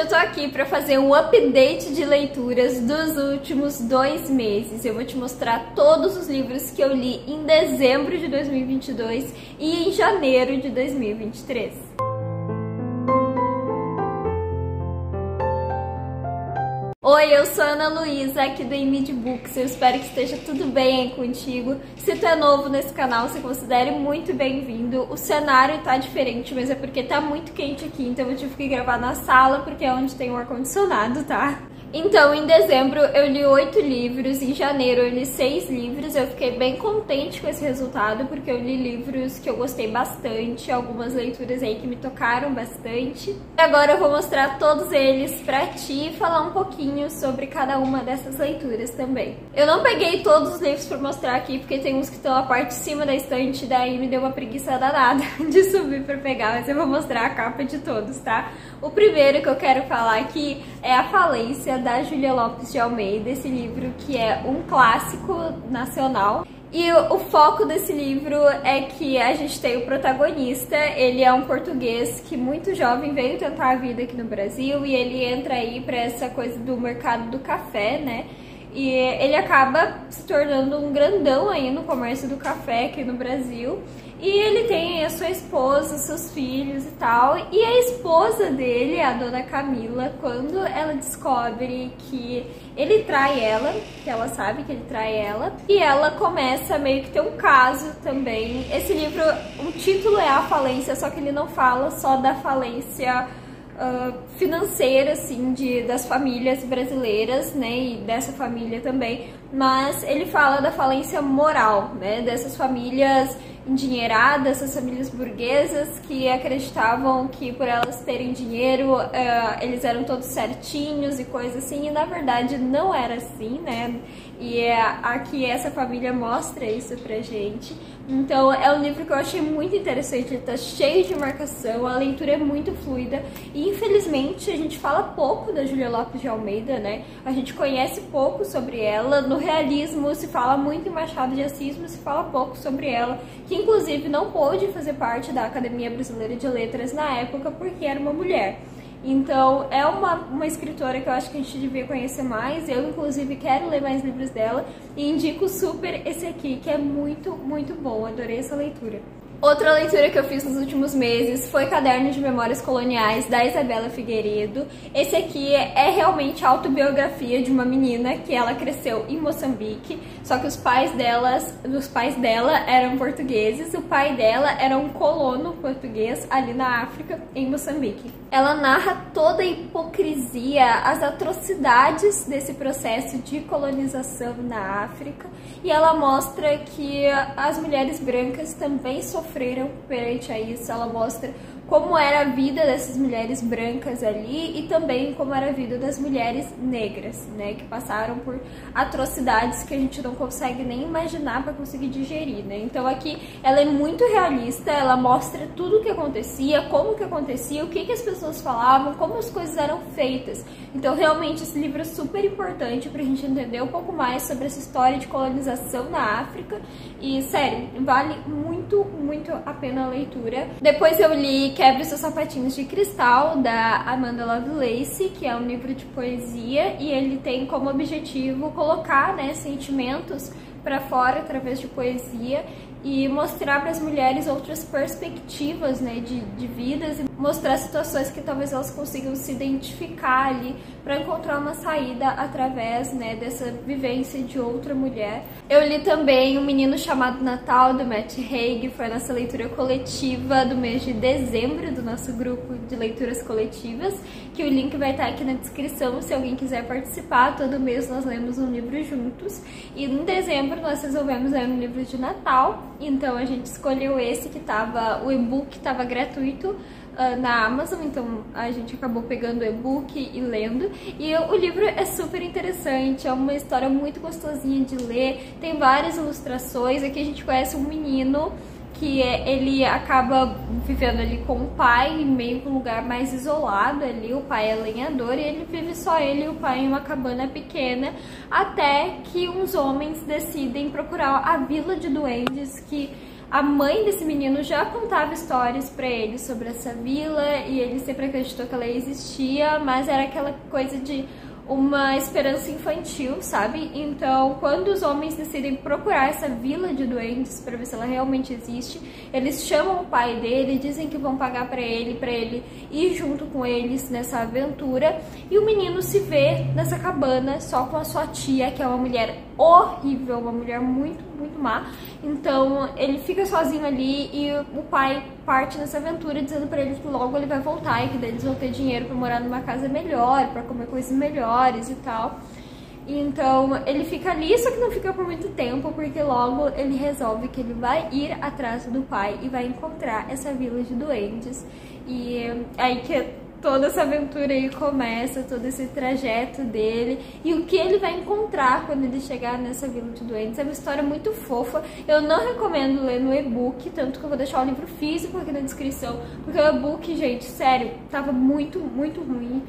eu tô aqui pra fazer um update de leituras dos últimos 2 meses. Eu vou te mostrar todos os livros que eu li em dezembro de 2022 e em janeiro de 2023. Oi, eu sou a Ana Luísa, aqui do Emid Books. Eu espero que esteja tudo bem aí contigo. Se tu é novo nesse canal, se considere muito bem-vindo. O cenário tá diferente, mas é porque tá muito quente aqui, então eu tive que gravar na sala, porque é onde tem o ar-condicionado, tá? Então, em dezembro eu li 8 livros, em janeiro eu li 6 livros, eu fiquei bem contente com esse resultado, porque eu li livros que eu gostei bastante, algumas leituras aí que me tocaram bastante. E agora eu vou mostrar todos eles pra ti e falar um pouquinho sobre cada uma dessas leituras também. Eu não peguei todos os livros pra mostrar aqui, porque tem uns que estão na parte de cima da estante, daí me deu uma preguiça danada de subir pra pegar, mas eu vou mostrar a capa de todos, tá? O primeiro que eu quero falar aqui é A Falência, da Júlia Lopes de Almeida, esse livro que é um clássico nacional. E o foco desse livro é que a gente tem o protagonista, ele é um português que muito jovem veio tentar a vida aqui no Brasil e ele entra aí para essa coisa do mercado do café, né? E ele acaba se tornando um grandão aí no comércio do café aqui no Brasil. E ele tem a sua esposa, seus filhos e tal. E a esposa dele, a dona Camila, quando ela descobre que ele trai ela, que ela sabe que ele trai ela, e ela começa a meio que ter um caso também. Esse livro, o título é A Falência, só que ele não fala só da falência financeira, assim, das famílias brasileiras, né, e dessa família também, mas ele fala da falência moral, né, dessas famílias endinheiradas, essas famílias burguesas que acreditavam que por elas terem dinheiro, eles eram todos certinhos e coisa assim, e na verdade não era assim, né, e aqui essa família mostra isso pra gente. Então é um livro que eu achei muito interessante, ele tá cheio de marcação, a leitura é muito fluida e infelizmente a gente fala pouco da Júlia Lopes de Almeida, né? A gente conhece pouco sobre ela, no realismo se fala muito em Machado de Assis, mas se fala pouco sobre ela, que inclusive não pôde fazer parte da Academia Brasileira de Letras na época porque era uma mulher. Então é uma escritora que eu acho que a gente devia conhecer mais, eu inclusive quero ler mais livros dela e indico super esse aqui, que é muito, muito bom, adorei essa leitura. Outra leitura que eu fiz nos últimos meses foi Caderno de Memórias Coloniais, da Isabela Figueiredo. Esse aqui é realmente a autobiografia de uma menina que ela cresceu em Moçambique, só que os pais dela eram portugueses, o pai dela era um colono português ali na África, em Moçambique. Ela narra toda a hipocrisia, as atrocidades desse processo de colonização na África, e ela mostra que as mulheres brancas também sofreram perante a isso. Ela mostra como era a vida dessas mulheres brancas ali e também como era a vida das mulheres negras, né, que passaram por atrocidades que a gente não consegue nem imaginar para conseguir digerir, né. Então aqui ela é muito realista, ela mostra tudo o que acontecia, como que acontecia, o que as pessoas falavam, como as coisas eram feitas. Então realmente esse livro é super importante pra gente entender um pouco mais sobre essa história de colonização na África e, sério, vale muito, muito a pena a leitura. Depois eu li Quebre os Seus Sapatinhos de Cristal, da Amanda Lovelace, que é um livro de poesia e ele tem como objetivo colocar, né, sentimentos para fora através de poesia e mostrar para as mulheres outras perspectivas, né, de vidas e mostrar situações que talvez elas consigam se identificar ali para encontrar uma saída através, né, dessa vivência de outra mulher. Eu li também Um Menino Chamado Natal, do Matt Haig, foi a nossa leitura coletiva do mês de dezembro do nosso grupo de leituras coletivas, que o link vai estar aqui na descrição se alguém quiser participar. Todo mês nós lemos um livro juntos e em dezembro nós resolvemos ler um livro de Natal, então a gente escolheu esse que o e-book estava gratuito na Amazon, então a gente acabou pegando o e-book e lendo, e o livro é super interessante, é uma história muito gostosinha de ler, tem várias ilustrações. Aqui a gente conhece um menino que ele acaba vivendo ali com o pai, meio que um lugar mais isolado ali, o pai é lenhador e ele vive só ele e o pai em uma cabana pequena, até que uns homens decidem procurar a Vila de Duendes, que a mãe desse menino já contava histórias pra ele sobre essa vila e ele sempre acreditou que ela existia, mas era aquela coisa de uma esperança infantil, sabe? Então, quando os homens decidem procurar essa vila de duendes para ver se ela realmente existe, eles chamam o pai dele, dizem que vão pagar para ele ir junto com eles nessa aventura, e o menino se vê nessa cabana só com a sua tia, que é uma mulher horrível, uma mulher muito, muito má. Então, ele fica sozinho ali e o pai parte nessa aventura dizendo pra ele que logo ele vai voltar e que daí eles vão ter dinheiro pra morar numa casa melhor, pra comer coisas melhores e tal. Então ele fica ali, só que não fica por muito tempo, porque logo ele resolve que ele vai ir atrás do pai e vai encontrar essa vila de duendes. E aí que toda essa aventura aí começa, todo esse trajeto dele e o que ele vai encontrar quando ele chegar nessa vila de duendes. É uma história muito fofa. Eu não recomendo ler no e-book, tanto que eu vou deixar o livro físico aqui na descrição, porque o e-book, gente, sério, tava muito, muito ruim.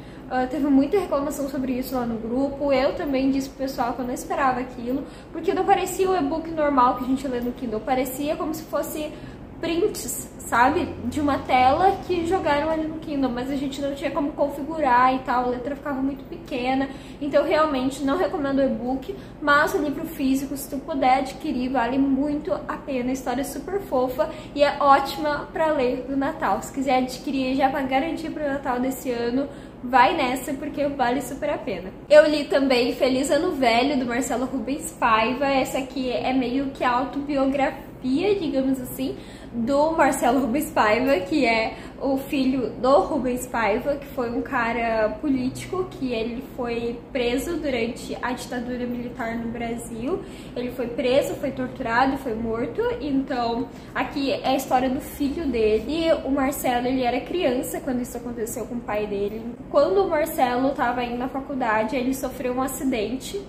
Teve muita reclamação sobre isso lá no grupo. Eu também disse pro pessoal que eu não esperava aquilo, porque não parecia o e-book normal que a gente lê no Kindle, parecia como se fosse prints, sabe, de uma tela que jogaram ali no Kindle, mas a gente não tinha como configurar e tal, a letra ficava muito pequena, então realmente não recomendo o e-book, mas o livro físico, se tu puder adquirir, vale muito a pena, a história é super fofa e é ótima pra ler no Natal. Se quiser adquirir já pra garantir pro Natal desse ano, vai nessa, porque vale super a pena. Eu li também Feliz Ano Velho, do Marcelo Rubens Paiva. Essa aqui é meio que a autobiografia, digamos assim, do Marcelo Rubens Paiva, que é o filho do Rubens Paiva, que foi um cara político, que ele foi preso durante a ditadura militar no Brasil. Ele foi preso, foi torturado, foi morto. Então, aqui é a história do filho dele. O Marcelo, ele era criança quando isso aconteceu com o pai dele. Quando o Marcelo estava indo na faculdade, ele sofreu um acidente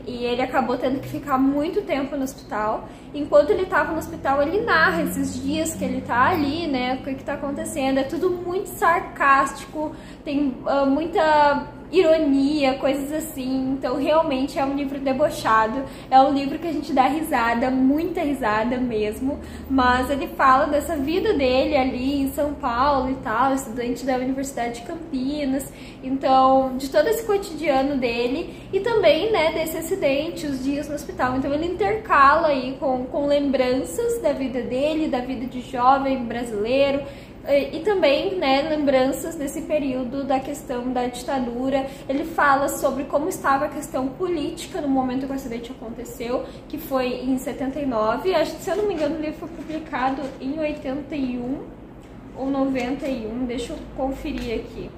e ele acabou tendo que ficar muito tempo no hospital. Enquanto ele estava no hospital, ele narra esses dias que ele tá ali, né, o que tá acontecendo. É tudo muito sarcástico, tem muita ironia, coisas assim. Então realmente é um livro debochado, é um livro que a gente dá risada, muita risada mesmo, mas ele fala dessa vida dele ali em São Paulo e tal, estudante da Universidade de Campinas, então de todo esse cotidiano dele e também, né, desse acidente, os dias no hospital. Então ele intercala aí com lembranças da vida dele, da vida de jovem brasileiro, e também, né, lembranças desse período da questão da ditadura. Ele fala sobre como estava a questão política no momento que o acidente aconteceu, que foi em 79. Acho que, se eu não me engano, o livro foi publicado em 81 ou 91. Deixa eu conferir aqui.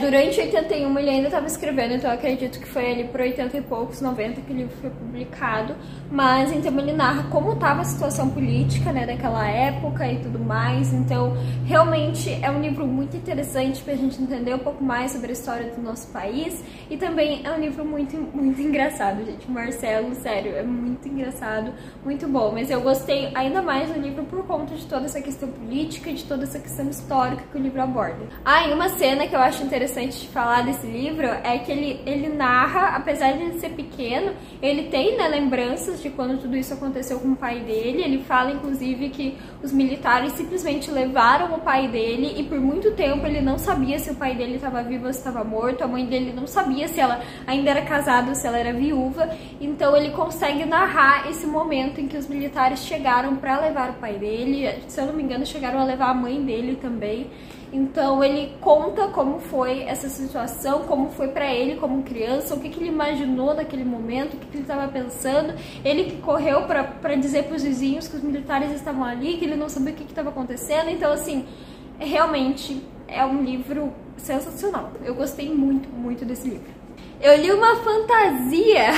Durante 81 ele ainda estava escrevendo, então eu acredito que foi ali por 80 e poucos, 90 que o livro foi publicado. Mas então ele narra como estava a situação política, né, daquela época e tudo mais. Então realmente é um livro muito interessante pra gente entender um pouco mais sobre a história do nosso país. E também é um livro muito, muito engraçado, gente. Marcelo, sério, é muito engraçado, muito bom. Mas eu gostei ainda mais do livro por conta de toda essa questão política e de toda essa questão histórica que o livro aborda. E uma cena que eu acho interessante de falar desse livro é que ele narra, apesar de ele ser pequeno, ele tem, né, lembranças de quando tudo isso aconteceu com o pai dele. Ele fala, inclusive, que os militares simplesmente levaram o pai dele e por muito tempo ele não sabia se o pai dele estava vivo ou se estava morto. A mãe dele não sabia se ela ainda era casada ou se ela era viúva. Então ele consegue narrar esse momento em que os militares chegaram para levar o pai dele. Se eu não me engano, chegaram a levar a mãe dele também. Então ele conta como foi essa situação, como foi pra ele como criança, o que ele imaginou naquele momento, o que ele estava pensando. Ele que correu pra dizer pros vizinhos que os militares estavam ali, que ele não sabia o que estava acontecendo. Então, assim, realmente é um livro sensacional. Eu gostei muito, muito desse livro. Eu li uma fantasia,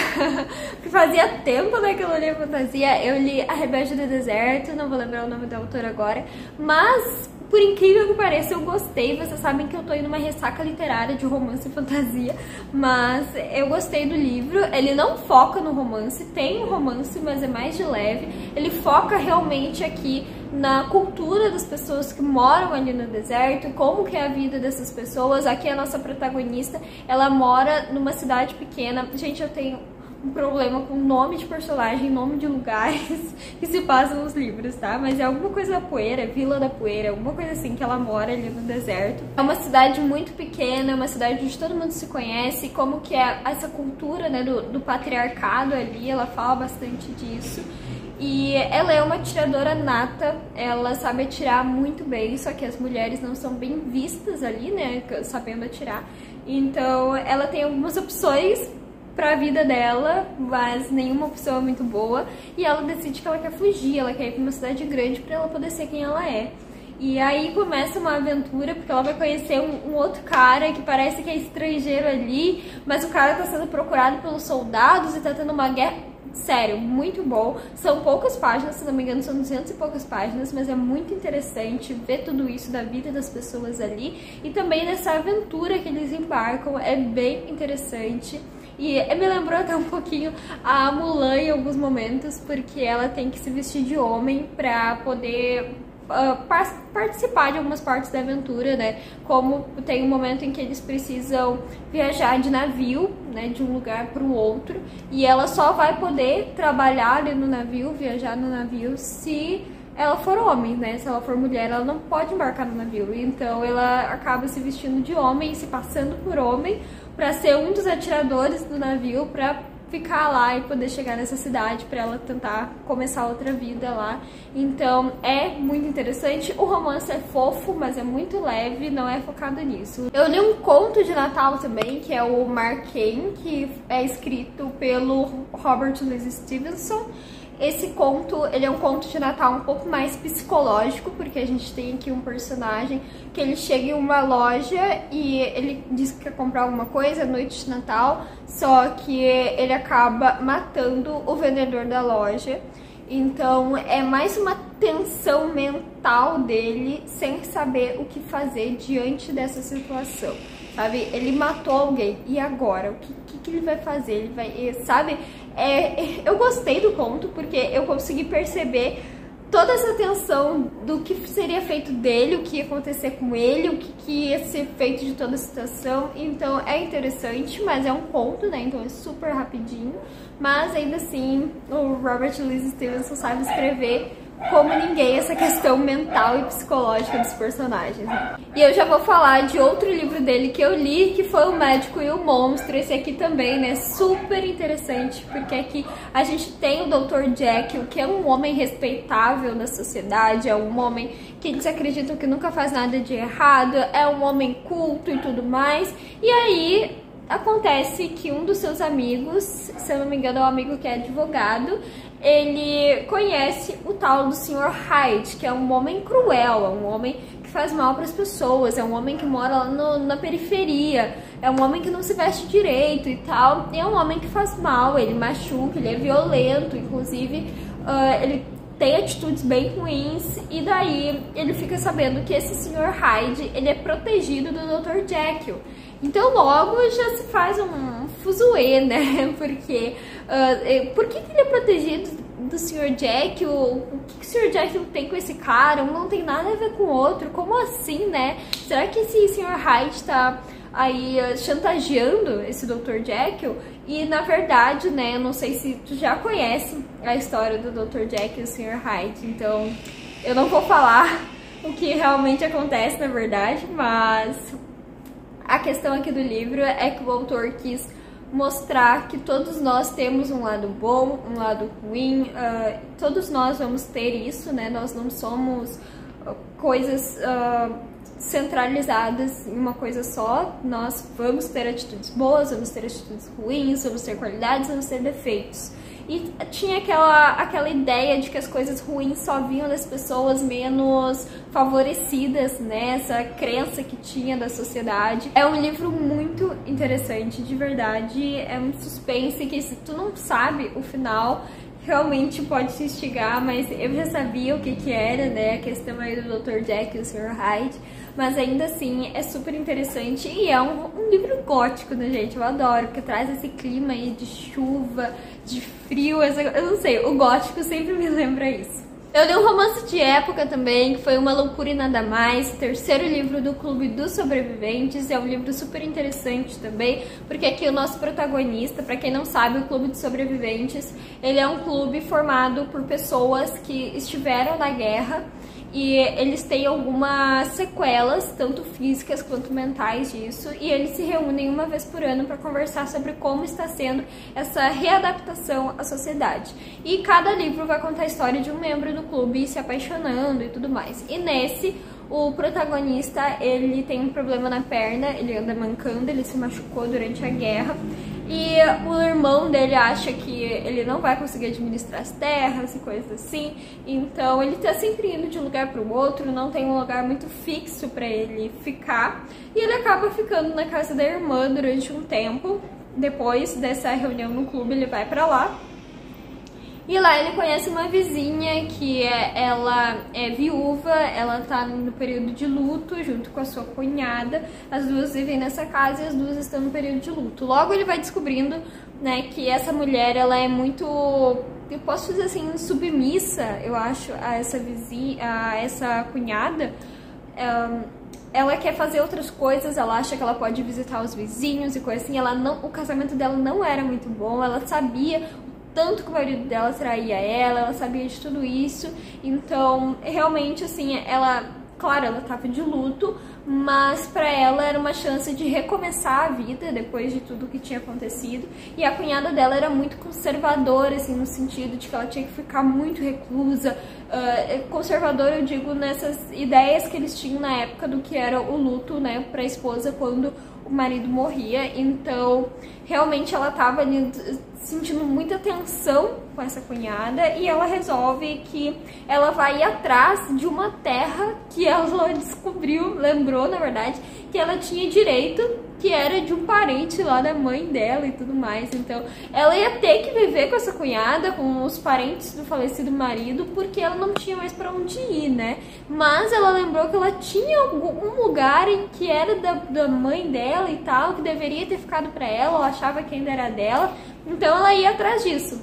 que fazia tempo, né, que eu não lia fantasia. Eu li A Rebelde do Deserto, não vou lembrar o nome da autora agora, mas por incrível que pareça, eu gostei. Vocês sabem que eu tô indo numa ressaca literária de romance e fantasia, mas eu gostei do livro. Ele não foca no romance, tem um romance, mas é mais de leve. Ele foca realmente aqui na cultura das pessoas que moram ali no deserto, como que é a vida dessas pessoas. Aqui a nossa protagonista, ela mora numa cidade pequena. Gente, eu tenho um problema com nome de personagem, nome de lugares que se passam nos livros, tá? Mas é alguma coisa da Poeira, Vila da Poeira, alguma coisa assim, que ela mora ali no deserto. É uma cidade muito pequena, é uma cidade onde todo mundo se conhece, como que é essa cultura, né, do patriarcado ali, ela fala bastante disso. E ela é uma atiradora nata, ela sabe atirar muito bem, só que as mulheres não são bem vistas ali, né, sabendo atirar. Então ela tem algumas opções pra vida dela, mas nenhuma opção é muito boa, e ela decide que ela quer fugir, ela quer ir pra uma cidade grande pra ela poder ser quem ela é. E aí começa uma aventura, porque ela vai conhecer um outro cara que parece que é estrangeiro ali, mas o cara tá sendo procurado pelos soldados e tá tendo uma guerra. Sério, muito bom. São poucas páginas, se não me engano, são 200 e poucas páginas, mas é muito interessante ver tudo isso da vida das pessoas ali e também nessa aventura que eles embarcam, é bem interessante. E me lembrou até um pouquinho a Mulan em alguns momentos, porque ela tem que se vestir de homem pra poder participar de algumas partes da aventura, né? Como tem um momento em que eles precisam viajar de navio, né, de um lugar para o outro, e ela só vai poder trabalhar ali no navio, viajar no navio, se ela for homem, né? Se ela for mulher, ela não pode embarcar no navio. Então ela acaba se vestindo de homem, se passando por homem, para ser um dos atiradores do navio, para ficar lá e poder chegar nessa cidade para ela tentar começar outra vida lá. Então é muito interessante. O romance é fofo, mas é muito leve, não é focado nisso. Eu li um conto de Natal também, que é o Marquês, que é escrito pelo Robert Louis Stevenson. Esse conto, ele é um conto de Natal um pouco mais psicológico, porque a gente tem aqui um personagem que ele chega em uma loja e ele diz que quer comprar alguma coisa, noite de Natal, só que ele acaba matando o vendedor da loja. Então é mais uma tensão mental dele sem saber o que fazer diante dessa situação, sabe? Ele matou alguém, e agora? O que ele vai fazer? Ele vai, sabe? Eu gostei do conto porque eu consegui perceber toda essa tensão do que seria feito dele, o que ia acontecer com ele, o que ia ser feito de toda a situação. Então é interessante, mas é um conto, né? Então é super rapidinho. Mas ainda assim, o Robert Louis Stevenson sabe escrever como ninguém essa questão mental e psicológica dos personagens, né? E eu já vou falar de outro livro dele que eu li, que foi O Médico e o Monstro. Esse aqui também, né, super interessante, porque aqui a gente tem o Dr. Jekyll, que é um homem respeitável na sociedade, é um homem que eles acreditam que nunca faz nada de errado, é um homem culto e tudo mais. E aí acontece que um dos seus amigos, se eu não me engano é um amigo que é advogado, ele conhece o tal do Sr. Hyde, que é um homem cruel, é um homem que faz mal para as pessoas, é um homem que mora lá na periferia, é um homem que não se veste direito e tal, e é um homem que faz mal, ele machuca, ele é violento, inclusive ele tem atitudes bem ruins, e daí ele fica sabendo que esse Sr. Hyde, ele é protegido do Dr. Jekyll. Então logo já se faz um fuzuê, né? Porque por que ele é protegido do Sr. Jekyll? O que o Sr. Jekyll tem com esse cara? Um não tem nada a ver com o outro. Como assim, né? Será que esse Sr. Hyde tá aí chantageando esse Dr. Jekyll? E na verdade, né, eu não sei se tu já conhece a história do Dr. Jekyll e o Sr. Hyde, então eu não vou falar o que realmente acontece na verdade, mas a questão aqui do livro é que o autor quis mostrar que todos nós temos um lado bom, um lado ruim, todos nós vamos ter isso, né? Nós não somos coisas centralizadas em uma coisa só, nós vamos ter atitudes boas, vamos ter atitudes ruins, vamos ter qualidades, vamos ter defeitos. E tinha aquela ideia de que as coisas ruins só vinham das pessoas menos favorecidas, né? Essa crença que tinha da sociedade. É um livro muito interessante, de verdade. É um suspense que, se tu não sabe o final, realmente pode te instigar, mas eu já sabia o que era, né? A questão aí do Dr. Jekyll e o Sr. Hyde. Mas ainda assim é super interessante e é um livro gótico, né, gente? Eu adoro, porque traz esse clima aí de chuva, de frio, eu não sei, o gótico sempre me lembra isso. Eu li um romance de época também, que foi Uma Loucura e Nada Mais, terceiro livro do Clube dos Sobreviventes. É um livro super interessante também, porque aqui o nosso protagonista, pra quem não sabe, o Clube dos Sobreviventes, ele é um clube formado por pessoas que estiveram na guerra e eles têm algumas sequelas, tanto físicas quanto mentais disso, e eles se reúnem uma vez por ano para conversar sobre como está sendo essa readaptação à sociedade. E cada livro vai contar a história de um membro do clube se apaixonando e tudo mais. E nesse, o protagonista, ele tem um problema na perna, ele anda mancando, ele se machucou durante a guerra. E o irmão dele acha que ele não vai conseguir administrar as terras e coisas assim. Então ele tá sempre indo de um lugar para o outro, não tem um lugar muito fixo para ele ficar. E ele acaba ficando na casa da irmã durante um tempo. Depois dessa reunião no clube, ele vai para lá. E lá ele conhece uma vizinha que ela é viúva, ela tá no período de luto junto com a sua cunhada. As duas vivem nessa casa e as duas estão no período de luto. Logo ele vai descobrindo, né, que essa mulher, ela é muito, eu posso dizer assim, submissa, eu acho, a essa vizinha, a essa cunhada. Ela quer fazer outras coisas, ela acha que ela pode visitar os vizinhos e coisa assim. O casamento dela não era muito bom, ela sabia tanto que o marido dela traía ela sabia de tudo isso. Então, realmente, assim, claro, ela tava de luto, mas pra ela era uma chance de recomeçar a vida depois de tudo que tinha acontecido. E a cunhada dela era muito conservadora, assim, no sentido de que ela tinha que ficar muito reclusa. Conservadora, eu digo, nessas ideias que eles tinham na época do que era o luto, né, pra esposa quando o marido morria. Então, realmente ela tava ali sentindo muita tensão com essa cunhada e ela resolve que ela vai ir atrás de uma terra que ela lembrou, na verdade, que ela tinha direito, que era de um parente lá da mãe dela e tudo mais. Então, ela ia ter que viver com essa cunhada, com os parentes do falecido marido, porque ela não tinha mais pra onde ir, né? Mas ela lembrou que ela tinha um lugar em que era da mãe dela e tal, que deveria ter ficado pra ela achava que ainda era dela. Então ela ia atrás disso.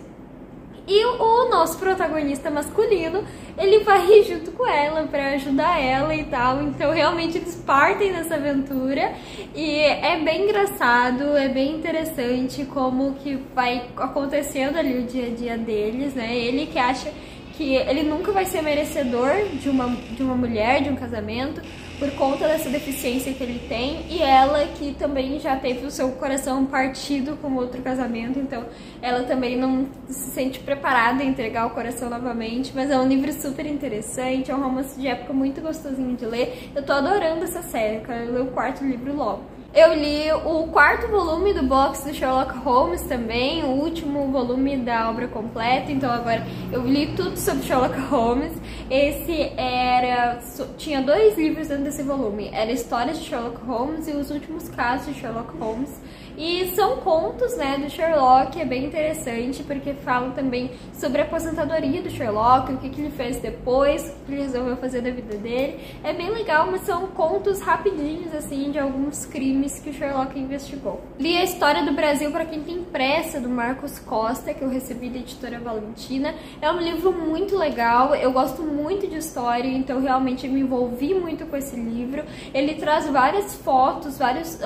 E o nosso protagonista masculino, ele vai junto com ela pra ajudar ela e tal. Então realmente eles partem nessa aventura e é bem engraçado, é bem interessante como que vai acontecendo ali o dia a dia deles, né? Ele que acha que ele nunca vai ser merecedor de uma mulher, de um casamento, por conta dessa deficiência que ele tem, e ela que também já teve o seu coração partido com outro casamento, então ela também não se sente preparada a entregar o coração novamente. Mas é um livro super interessante, é um romance de época muito gostosinho de ler. Eu tô adorando essa série, quero ler o quarto livro logo. Eu li o quarto volume do box do Sherlock Holmes também, o último volume da obra completa, então agora eu li tudo sobre Sherlock Holmes. Tinha 2 livros dentro desse volume, era Histórias de Sherlock Holmes e Os Últimos Casos de Sherlock Holmes. E são contos, né, do Sherlock, é bem interessante, porque falam também sobre a aposentadoria do Sherlock, o que ele fez depois, o que ele resolveu fazer da vida dele. É bem legal, mas são contos rapidinhos, assim, de alguns crimes que o Sherlock investigou. Li A História do Brasil para Quem Tem Pressa, do Marcos Costa, que eu recebi da editora Valentina. É um livro muito legal, eu gosto muito de história, então realmente eu me envolvi muito com esse livro. Ele traz várias fotos, várias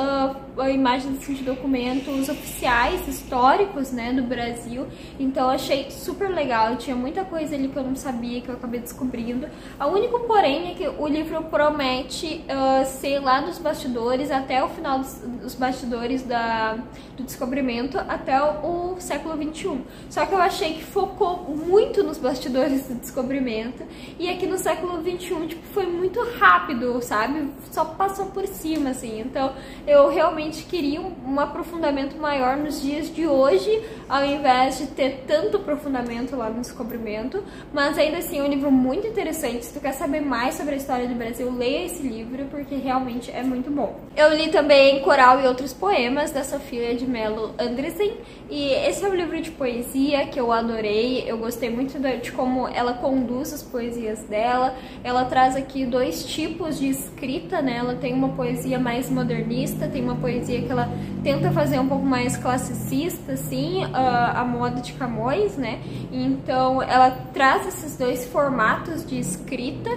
imagens assim, de documentos oficiais, históricos, né, do Brasil. Então eu achei super legal, tinha muita coisa ali que eu não sabia, que eu acabei descobrindo. O único porém é que o livro promete ser lá dos bastidores, até o final dos bastidores do descobrimento, até o século XXI. Só que eu achei que focou muito nos bastidores do descobrimento, e aqui no século XXI, tipo, foi muito rápido, sabe? Só passou por cima, assim. Então eu realmente queria um aprofundamento maior nos dias de hoje, ao invés de ter tanto aprofundamento lá no descobrimento. Mas ainda assim é um livro muito interessante. Se tu quer saber mais sobre a história do Brasil, leia esse livro, porque realmente é muito bom. Eu li também também Coral e Outros Poemas, da Sofia de Mello Andresen. E esse é um livro de poesia que eu adorei, eu gostei muito de como ela conduz as poesias dela. Ela traz aqui dois tipos de escrita, né? Ela tem uma poesia mais modernista, tem uma poesia que ela tenta fazer um pouco mais classicista, assim, a moda de Camões, né? Então ela traz esses dois formatos de escrita,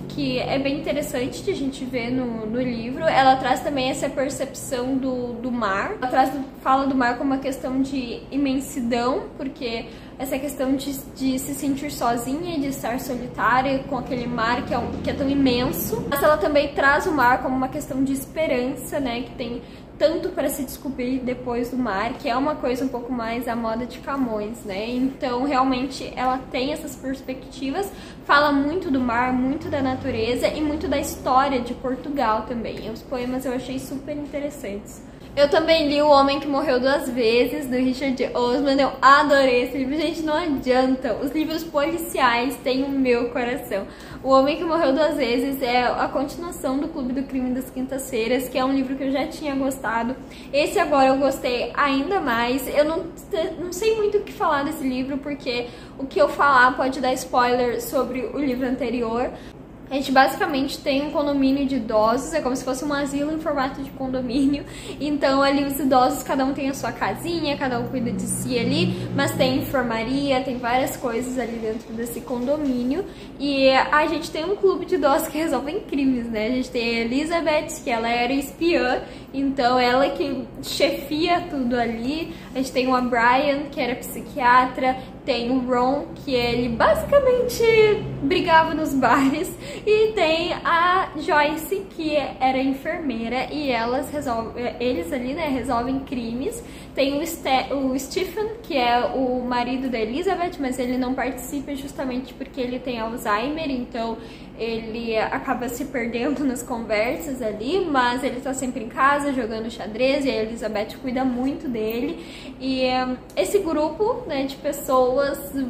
que é bem interessante de a gente ver no livro. Ela traz também essa percepção do mar. Ela fala do mar como uma questão de imensidão, porque essa questão de se sentir sozinha e de estar solitária com aquele mar que é tão imenso. Mas ela também traz o mar como uma questão de esperança, né? Que tem tanto para se descobrir depois do mar, que é uma coisa um pouco mais à moda de Camões, né? Então, realmente, ela tem essas perspectivas, fala muito do mar, muito da natureza e muito da história de Portugal também. Os poemas eu achei super interessantes. Eu também li O Homem que Morreu Duas Vezes, do Richard Osman. Eu adorei esse livro. Gente, não adianta. Os livros policiais têm o meu coração. O Homem que Morreu Duas Vezes é a continuação do Clube do Crime das Quintas-Feiras, que é um livro que eu já tinha gostado. Esse agora eu gostei ainda mais. Eu não sei muito o que falar desse livro, porque o que eu falar pode dar spoiler sobre o livro anterior. A gente basicamente tem um condomínio de idosos, é como se fosse um asilo em formato de condomínio. Então ali os idosos, cada um tem a sua casinha, cada um cuida de si ali, mas tem enfermaria, tem várias coisas ali dentro desse condomínio. E a gente tem um clube de idosos que resolvem crimes, né? A gente tem a Elizabeth, que ela era espiã, então ela que chefia tudo ali. A gente tem o Brian, que era psiquiatra. Tem o Ron, que ele basicamente brigava nos bares. E tem a Joyce, que era enfermeira, e eles ali, né, resolvem crimes. Tem o Stephen, que é o marido da Elizabeth, mas ele não participa justamente porque ele tem Alzheimer, então ele acaba se perdendo nas conversas ali, mas ele tá sempre em casa jogando xadrez e a Elizabeth cuida muito dele. E esse grupo, né, de pessoas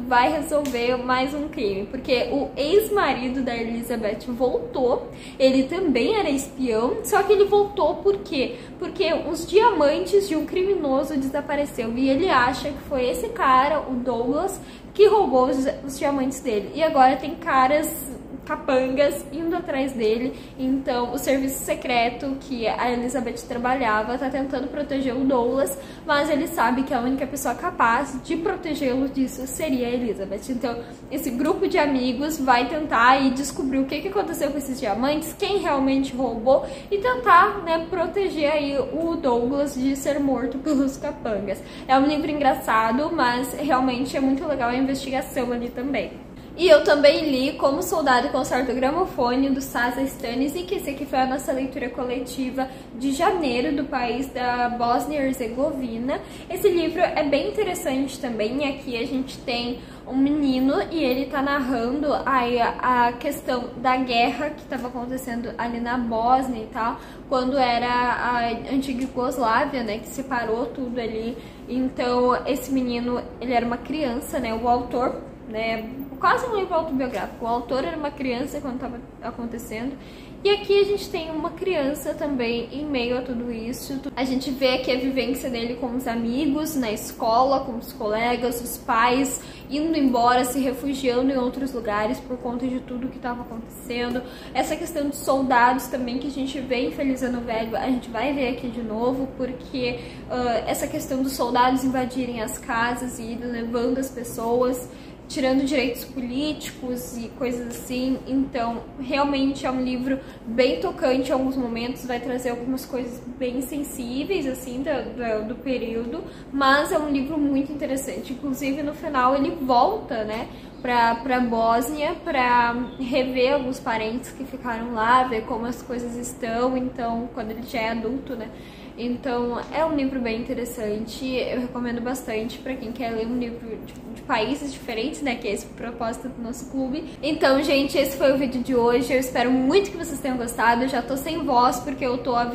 vai resolver mais um crime, porque o ex-marido da Elizabeth voltou, ele também era espião, só que ele voltou por quê? Porque os diamantes de um criminoso desapareceu e ele acha que foi esse cara, o Douglas, que roubou os diamantes dele. E agora tem caras capangas indo atrás dele. Então o serviço secreto que a Elizabeth trabalhava tá tentando proteger o Douglas, mas ele sabe que a única pessoa capaz de protegê-lo disso seria a Elizabeth. Então esse grupo de amigos vai tentar aí descobrir o que aconteceu com esses diamantes, quem realmente roubou, e tentar, né, proteger aí o Douglas de ser morto pelos capangas. É um livro engraçado, mas realmente é muito legal a investigação ali também. E eu também li Como Soldado Conserta o Gramofone, do Sasa Stanišić, que esse aqui foi a nossa leitura coletiva de janeiro, do país da Bósnia e Herzegovina. Esse livro é bem interessante também. Aqui a gente tem um menino e ele tá narrando aí a questão da guerra que estava acontecendo ali na Bósnia e tal, quando era a antiga Iugoslávia, né, que separou tudo ali. Então esse menino, ele era uma criança, né, o autor, né, quase um livro autobiográfico. O autor era uma criança quando estava acontecendo. E aqui a gente tem uma criança também em meio a tudo isso. A gente vê aqui a vivência dele com os amigos, na escola, com os colegas, os pais, indo embora, se refugiando em outros lugares por conta de tudo que estava acontecendo. Essa questão de soldados também que a gente vê em Feliz Ano Velho, a gente vai ver aqui de novo, porque essa questão dos soldados invadirem as casas e levando as pessoas, tirando direitos políticos e coisas assim. Então realmente é um livro bem tocante em alguns momentos, vai trazer algumas coisas bem sensíveis assim do período, mas é um livro muito interessante. Inclusive no final ele volta, né, pra Bósnia pra rever alguns parentes que ficaram lá, ver como as coisas estão. Então quando ele já é adulto, né, Então é um livro bem interessante, eu recomendo bastante pra quem quer ler um livro de países diferentes, né, que é esse o propósito do nosso clube. Então, gente, esse foi o vídeo de hoje, eu espero muito que vocês tenham gostado. Eu já tô sem voz porque eu tô há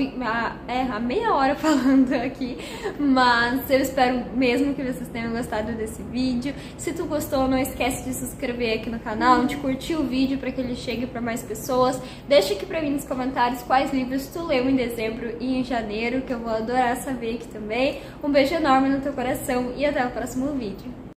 meia hora falando aqui, mas eu espero mesmo que vocês tenham gostado desse vídeo. Se tu gostou, não esquece de se inscrever aqui no canal, de curtir o vídeo para que ele chegue para mais pessoas. Deixa aqui pra mim nos comentários quais livros tu leu em dezembro e em janeiro, que eu vou adorar saber aqui também. Um beijo enorme no teu coração e até o próximo vídeo.